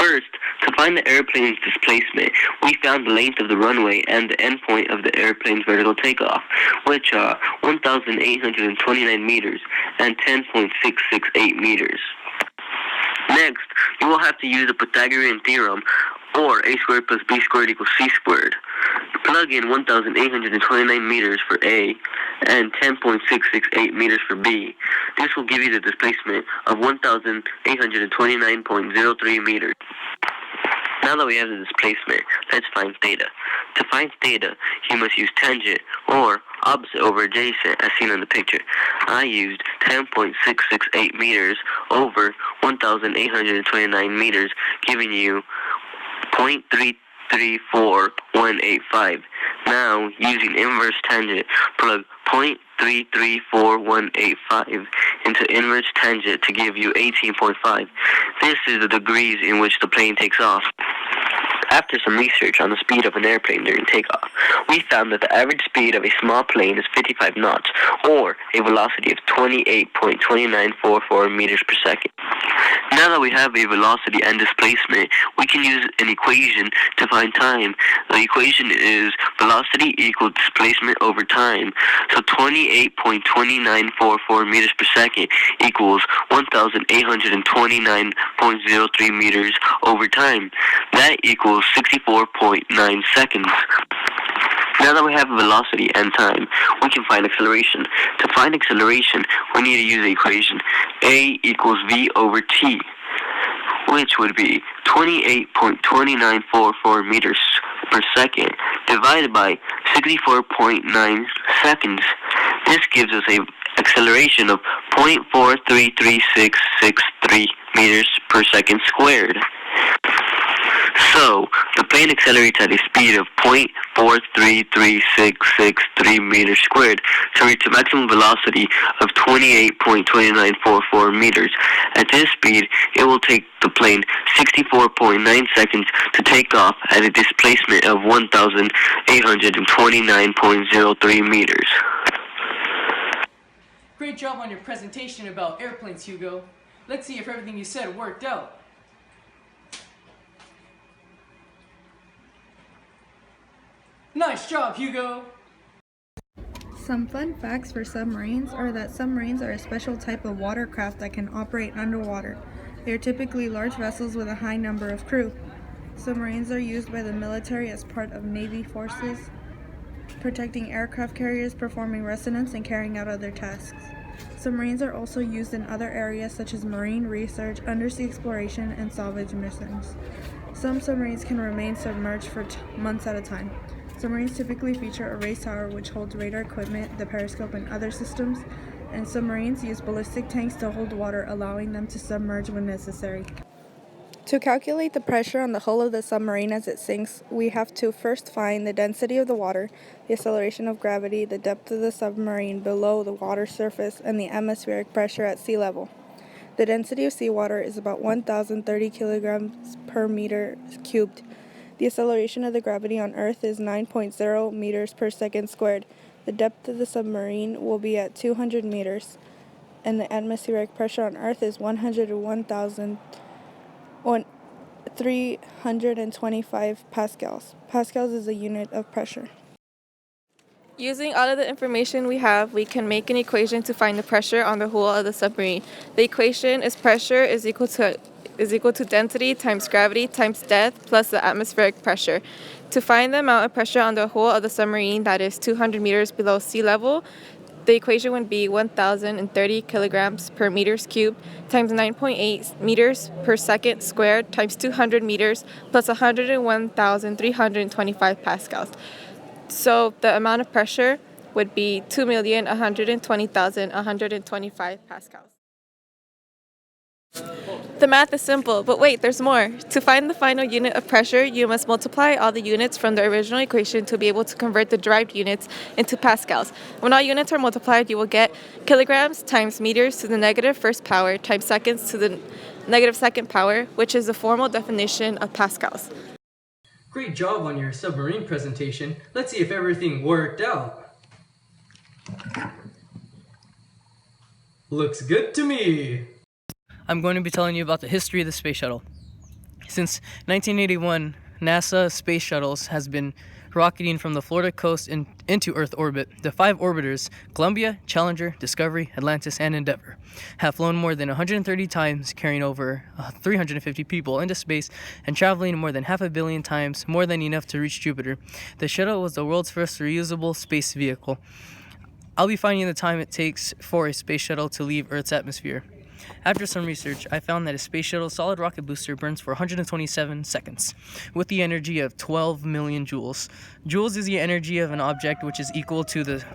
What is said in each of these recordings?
First, to find the airplane's displacement, we found the length of the runway and the endpoint of the airplane's vertical takeoff, which are 1,829 meters and 10.668 meters. Next, you will have to use the Pythagorean theorem, or a squared plus b squared equals c squared. Plug in 1,829 meters for A and 10.668 meters for B. This will give you the displacement of 1,829.03 meters. Now that we have the displacement, let's find theta. To find theta, you must use tangent, or opposite over adjacent, as seen in the picture. I used 10.668 meters over 1,829 meters, giving you 0.334185. Now, using inverse tangent, plug 0.334185 into inverse tangent to give you 18.5. This is the degrees in which the plane takes off. After some research on the speed of an airplane during takeoff, we found that the average speed of a small plane is 55 knots, or a velocity of 28.2944 meters per second. Now that we have a velocity and displacement, we can use an equation to find time. The equation is velocity equals displacement over time. So 28.2944 meters per second equals 1,829.03 meters over time. That equals 64.9 seconds. Now that we have velocity and time, we can find acceleration. To find acceleration, we need to use the equation A equals V over T, which would be 28.2944 meters per second divided by 64.9 seconds. This gives us an acceleration of 0.433663 meters per second squared. So, the plane accelerates at a speed of 0.433663 meters squared to reach a maximum velocity of 28.2944 meters. At this speed, it will take the plane 64.9 seconds to take off at a displacement of 1,829.03 meters. Great job on your presentation about airplanes, Hugo. Let's see if everything you said worked out. Nice job, Hugo! Some fun facts for submarines are that submarines are a special type of watercraft that can operate underwater. They are typically large vessels with a high number of crew. Submarines are used by the military as part of Navy forces, protecting aircraft carriers, performing reconnaissance, and carrying out other tasks. Submarines are also used in other areas such as marine research, undersea exploration, and salvage missions. Some submarines can remain submerged for months at a time. Submarines typically feature a raised tower which holds radar equipment, the periscope, and other systems, and submarines use ballistic tanks to hold water, allowing them to submerge when necessary. To calculate the pressure on the hull of the submarine as it sinks, we have to first find the density of the water, the acceleration of gravity, the depth of the submarine below the water surface, and the atmospheric pressure at sea level. The density of seawater is about 1,030 kilograms per meter cubed. The acceleration of the gravity on Earth is 9.0 meters per second squared. The depth of the submarine will be at 200 meters, and the atmospheric pressure on Earth is 101,325 pascals. Pascals is a unit of pressure. Using all of the information we have, we can make an equation to find the pressure on the hull of the submarine. The equation is pressure is equal to density times gravity times depth plus the atmospheric pressure. To find the amount of pressure on the hull of the submarine that is 200 meters below sea level, the equation would be 1,030 kilograms per meters cubed times 9.8 meters per second squared times 200 meters plus 101,325 pascals. So the amount of pressure would be 2,120,125 pascals. The math is simple, but wait, there's more. To find the final unit of pressure, you must multiply all the units from the original equation to be able to convert the derived units into pascals. When all units are multiplied, you will get kilograms times meters to the negative first power times seconds to the negative second power, which is the formal definition of pascals. Great job on your submarine presentation. Let's see if everything worked out. Looks good to me. I'm going to be telling you about the history of the space shuttle. Since 1981, NASA space shuttles has been rocketing from the Florida coast into Earth orbit. The 5 orbiters, Columbia, Challenger, Discovery, Atlantis, and Endeavour, have flown more than 130 times, carrying over 350 people into space and traveling more than 500 million times, more than enough to reach Jupiter. The shuttle was the world's first reusable space vehicle. I'll be finding the time it takes for a space shuttle to leave Earth's atmosphere. After some research, I found that a space shuttle's solid rocket booster burns for 127 seconds, with the energy of 12 million joules. Joules is the energy of an object, which is equal to the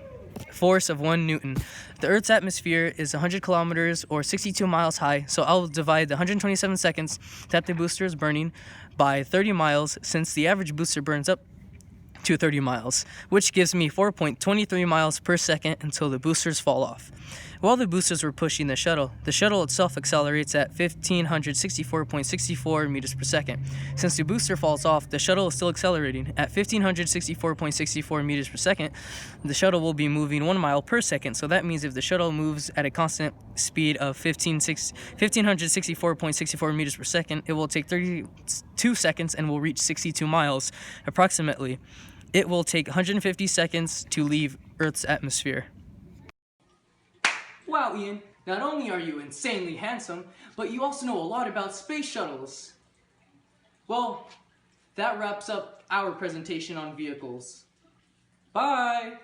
force of 1 Newton. The Earth's atmosphere is 100 kilometers or 62 miles high, so I'll divide the 127 seconds that the booster is burning by 30 miles, since the average booster burns up to 30 miles, which gives me 4.23 miles per second until the boosters fall off. While the boosters were pushing the shuttle itself accelerates at 1,564.64 meters per second. Since the booster falls off, the shuttle is still accelerating. At 1,564.64 meters per second, the shuttle will be moving 1 mile per second, so that means if the shuttle moves at a constant speed of 1,564.64 meters per second, it will take 32 seconds and will reach 62 miles, approximately. It will take 150 seconds to leave Earth's atmosphere. Wow, Ian, not only are you insanely handsome, but you also know a lot about space shuttles. Well, that wraps up our presentation on vehicles. Bye!